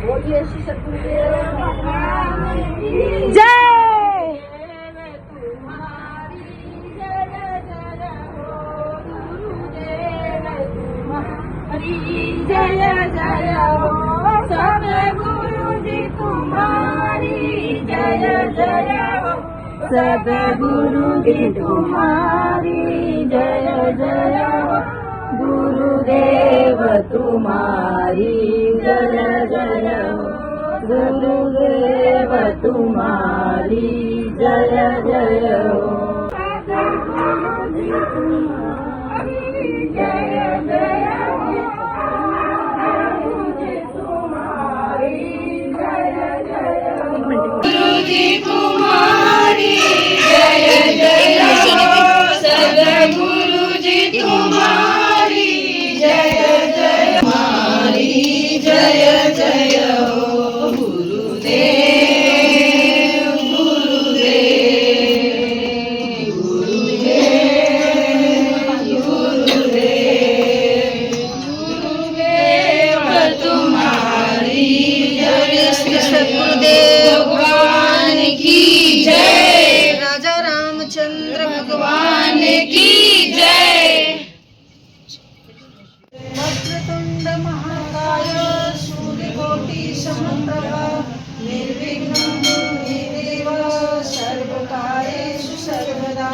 बोलिए श्री सद्गुरुदेव भगवान की जय। तुम्हारी जय जय हो गुरुदेव तुम्हारी जय जय हो सद्गुरु जी तुम्हारी जय जय हो सद्गुरु जी तुम्हारी जय जय हो गुरुदेव तुम्हारी जय जय हो गुरुदेव तुम्हारी जय जय हो सद्गुरु जी तुम्हारी जय जय हो गुरु जी तुम्हारी जय जय हो गुरु जी तुम्हारी जय जय हो सद्गुरु जी तुम्हारी जय जय हमारी जय जय हो गुरुदेव गुरुदेव गुरुदेव गुरुदेव गुरुदेव तुम्हारी जय श्री सद्गुरुदेव भगवान की जय राजा रामचंद्र भगवान की जय वक्रतुंड महाकाय सूर्यकोटि समप्रभा निर्विघ्नं कुरु मे देव सर्वकार्येषु सर्वदा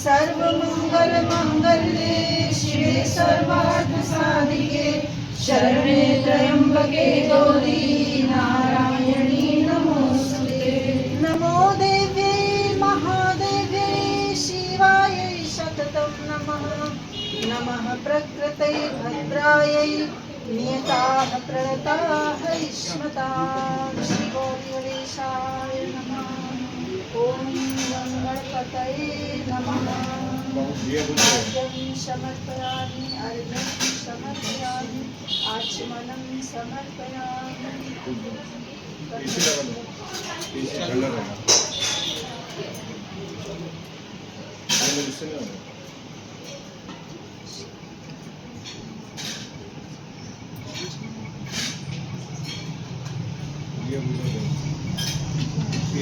सर्वमंगलमांगल्ये शिवे सर्वार्थसाधिके शरणे त्र्यंबके गौरी नारायणी नमोस्तुते नमो देव्यै महादेव्यै शिवायै सततं नमः नमः प्रकृतै भद्रायै नियताः प्रणताः स्मतां श्रीगौरीगणेशाय नमः ॐ गणपतये नमः अर्घ्यं समर्पयामि अर्घ्यं समर्पयामि आचमनं समर्पयामि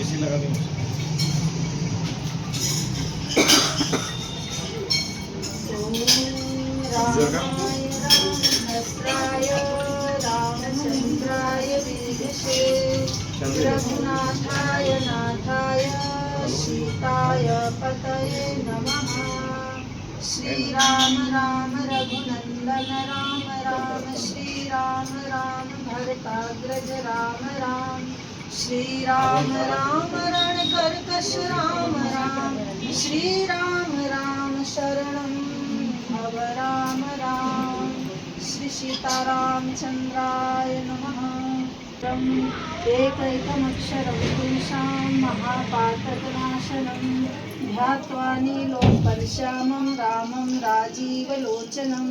एसी लगा दें रामभद्राय रामचंद्राय विद्महे रघुनाथाय नाथाय सीताय पतये नमः श्रीराम राम रघुनंदन राम राम श्रीराम राम भरताग्रज राम राम श्रीराम राम रणकर्कश राम राम श्रीराम राम शरणं भव राम राम श्री सीतारामचंद्राय नमः एकैकमक्षरं पुरुषां महापातकनाशनं ध्यात्वा नीलोत्पलश्यामं रामं राजीवलोचनं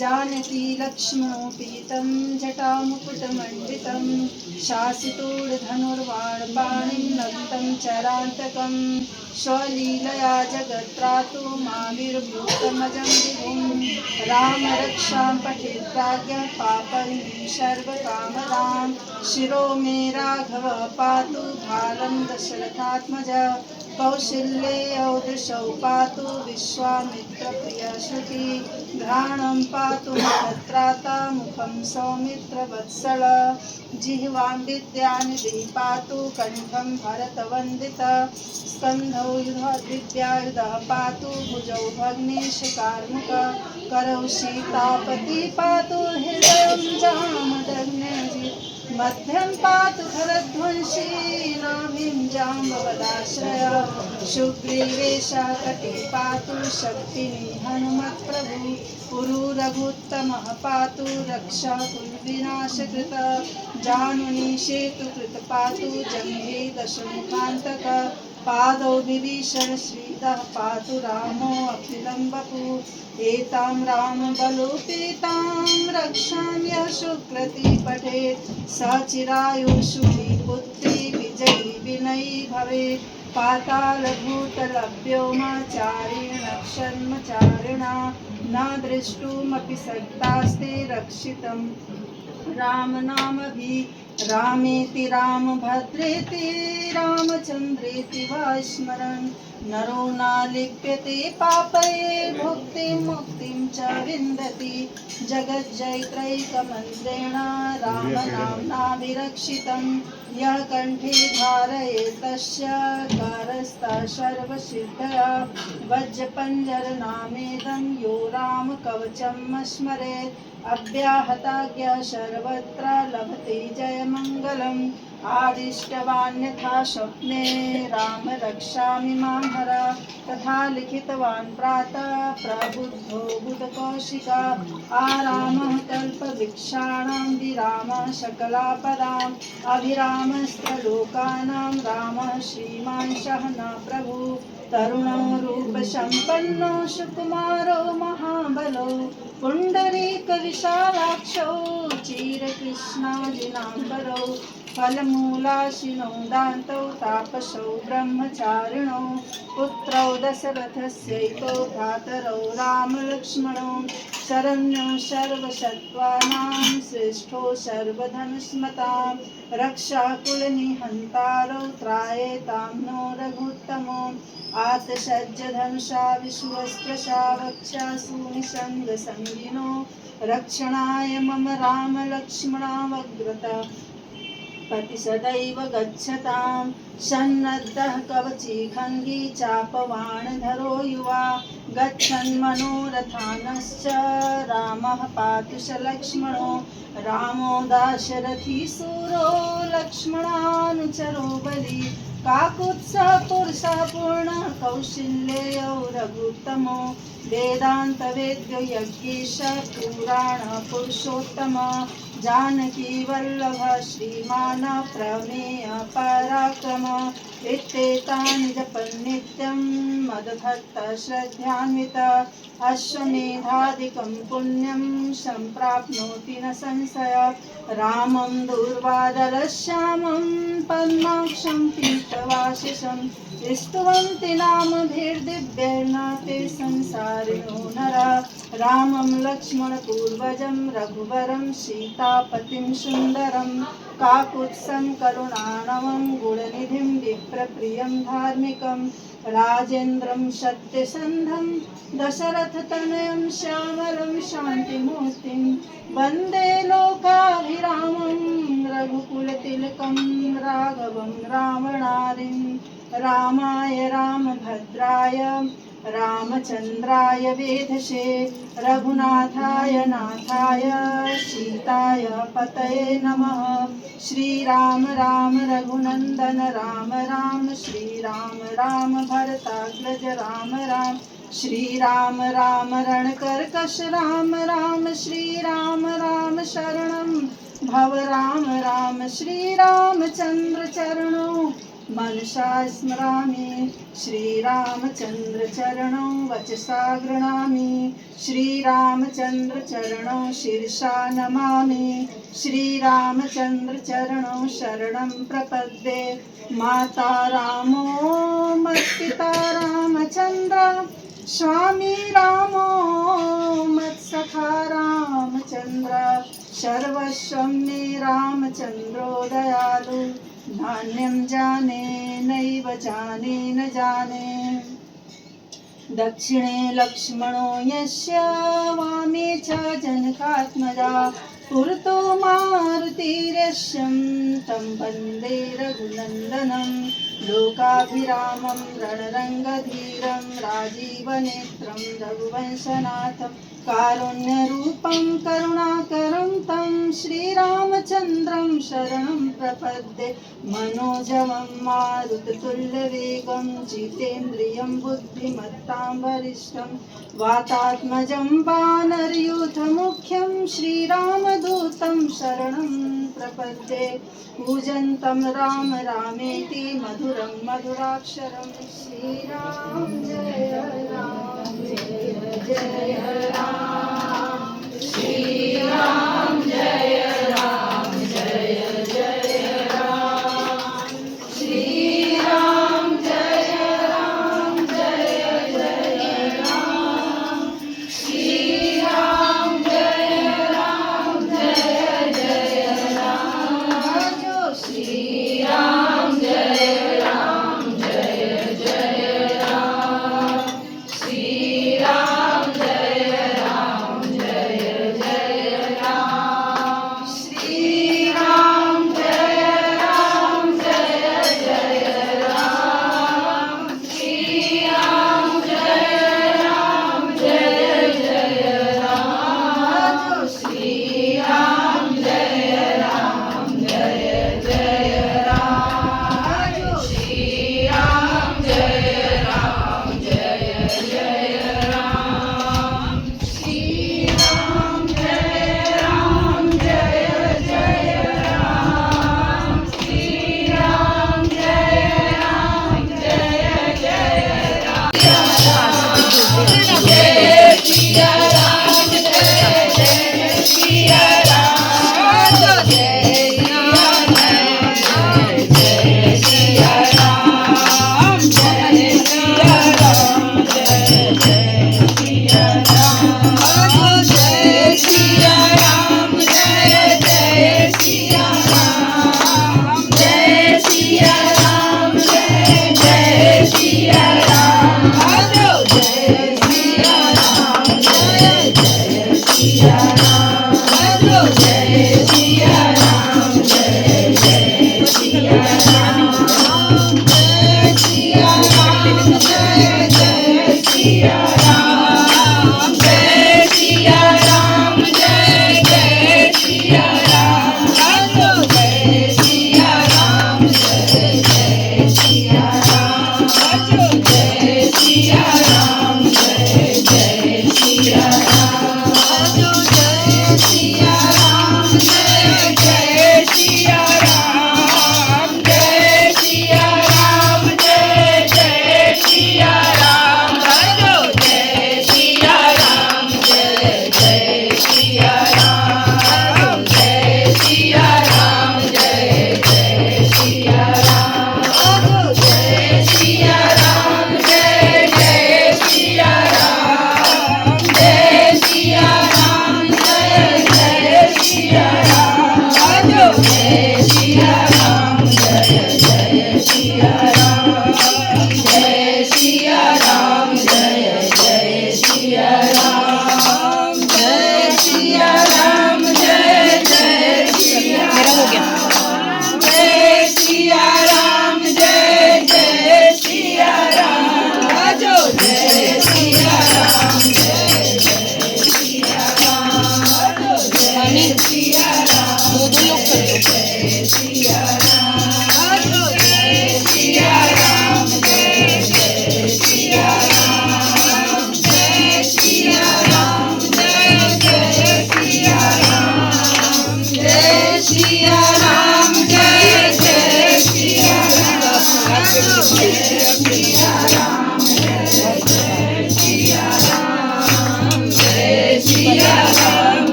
जानकी लक्ष्मणोपीतं जटामुकुटमण्डितं शासितोर्धनुर्वाणपाणिं नक्तं चरान्तकं स्वलीलया जगत्त्रातु माविर्भूतमजं विभुं रामरक्षां पठेद्भाग्यं पापं सर्वकामदां शिरो मे राघव पातु भालं दशरथात्मजा कौशल्ये औदृशौ पातु विश्वामित्रप्रियश्रुति घ्राणं पातु मुखत्राता मुखं सौमित्रवत्सल जिह्वां विद्यानिधिः पातु कण्ठं भरतवन्दित स्कन्धौ विद्यायुधः पातु भुजौ भग्नेशकार्मुक करौ सीतापति पातु हृदयं जामदग्नजित् मध्यं पातु खरध्वंसी नाभिं जाम्बवदाश्रय सुग्रीवेशः कटी पातु शक्तिनि हनुमत्प्रभु पुरुरघुत्तमः पातु रक्षाकुलविनाशकृत जानुनि सेतुकृत पातु जङ्घे दशमुखान्तक पादौ विभीषण श्रीदः पातु रामो अखिलं वपु एतां रामबलोपेतां रक्षाम्यः सुकृती पठेत् स चिरायुषुः पुत्री विजयी विनयी भवेत् पातालभूतलभ्योमाचारेण क्षन्मचारिणा न द्रष्टुमपि शक्तास्ते रक्षितं रामनामभिः रामेति रामभद्रेति रामचन्द्रेति वा स्मरन् नरो न लिप्यते पापैः भुक्तिं मुक्तिं च विन्दति जगज्जैत्रैकमन्त्रेण रामनाम्नाभिरक्षितं यः कण्ठे धारयेतस्य कारस्तः सर्वसिद्धया वज्रपञ्जरनामेदं यो रामकवचं स्मरेत् अव्याहताज्ञा सर्वत्र लभते जयमङ्गलम् आदिष्टवान्यथा स्वप्ने राम रक्षामि मां हर तथा लिखितवान् प्रातः प्रबुद्धो बुधकौशिका आरामः कल्पवृक्षाणां विरामः सकलापदाम् अभिरामस्त्रलोकानां रामः श्रीमान् सहनः प्रभु तरुणो रूपसम्पन्नो सुकुमारो महाबलो पुण्डरीकविशालाक्षो चिरकृष्णाजिनाम्बरो फलमूलाशिनो दान्तौ तापसौ ब्रह्मचारिणौ पुत्रौ दशरथस्यैतो भ्रातरौ रामलक्ष्मणौ शरण्यो सर्वसत्त्वानां श्रेष्ठो सर्वधनुस्मतां रक्षाकुलनिहन्तारौ त्रायेतां नो रघुत्तमो आतसज्जधनुषा विश्वस्त्रशा वक्षासूनिसङ्गसङ्गिनो रक्षणाय मम रामलक्ष्मणावग्रता पति सदैव गच्छतां सन्नद्धः कवची खङ्गी चापवाणधरो युवा गच्छन्मनोरथानश्च रामः पातु स लक्ष्मणो रामो दाशरथी सूरो लक्ष्मणानुचरो बली काकुत्सः पुरुषः पूर्णः कौशिल्ययो रघुत्तमो वेदान्तवेद्यो यज्ञेशः पुराणपुरुषोत्तमः जानकी वल्लभ श्रीमान प्रमेय पराक्रम इत्येतानि जपन् नित्यं मद्भक्त श्रद्धान्वित अश्वमेधादिकं पुण्यं सम्प्राप्नोति न संशय रामं दूर्वादरश्यामं पद्माक्षं पीतवासिषं स्तुवन्ति नामभिर्दिव्यैर्नाते संसारिणो नरा रामं लक्ष्मणपूर्वजं रघुवरं सीतापतिं सुन्दरं काकुत्सं करुणानवं गुणनिधिं विप्रप्रियं धार्मिकं राजेन्द्रं सत्यसन्धं दशरथतनयं श्यामलं शान्तिमूर्तिं वन्दे लोकाभिरामं रघुकुलतिलकं राघवं रावणारिं रामाय रामभद्राय रामचन्द्राय वेधसे रघुनाथाय नाथाय सीताय पतये नमः श्रीराम राम रघुनन्दन राम राम श्रीराम राम भरताग्रज राम राम श्रीराम राम रणकर्कश राम राम श्रीराम राम शरणं भव राम राम श्रीरामचन्द्र चरणौ मनसा स्मरामि श्रीरामचन्द्रचरणौ वचसा गृह्णामि श्रीरामचन्द्रचरणौ शिरसा नमामि श्रीरामचन्द्रचरणौ शरणं प्रपद्ये माता रामो मत्पिता रामचन्द्र स्वामी रामो मत्सखा रामचन्द्र सर्वस्वं मे रामचन्द्रो दयालु नान्यं जाने नैव जाने न जाने दक्षिणे लक्ष्मणो यस्य वामे च जनकात्मजा पुरतो मारुतिर्यस्यं तं वन्दे रघुनन्दनं लोकाभिरामं रणरङ्गधीरं राजीवनेत्रं रघुवंशनाथं कारुण्यरूपं करुणाकरं तं श्रीरामचन्द्रं शरणं प्रपद्ये मनोजवं मारुततुल्यवेगं जितेन्द्रियं बुद्धिमत्तां वरिष्ठं वातात्मजं वानरयूथमुख्यं श्रीरामदूतं शरणं प्रपद्ये पूजन्तं राम रामेति मधुरं मधुराक्षरं श्रीराम जय राम जय जय राम श्रीराम जय राम जय जय राम श्रीराम जय राम जय जय राम श्रीराम जय राम जय जय राम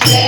जय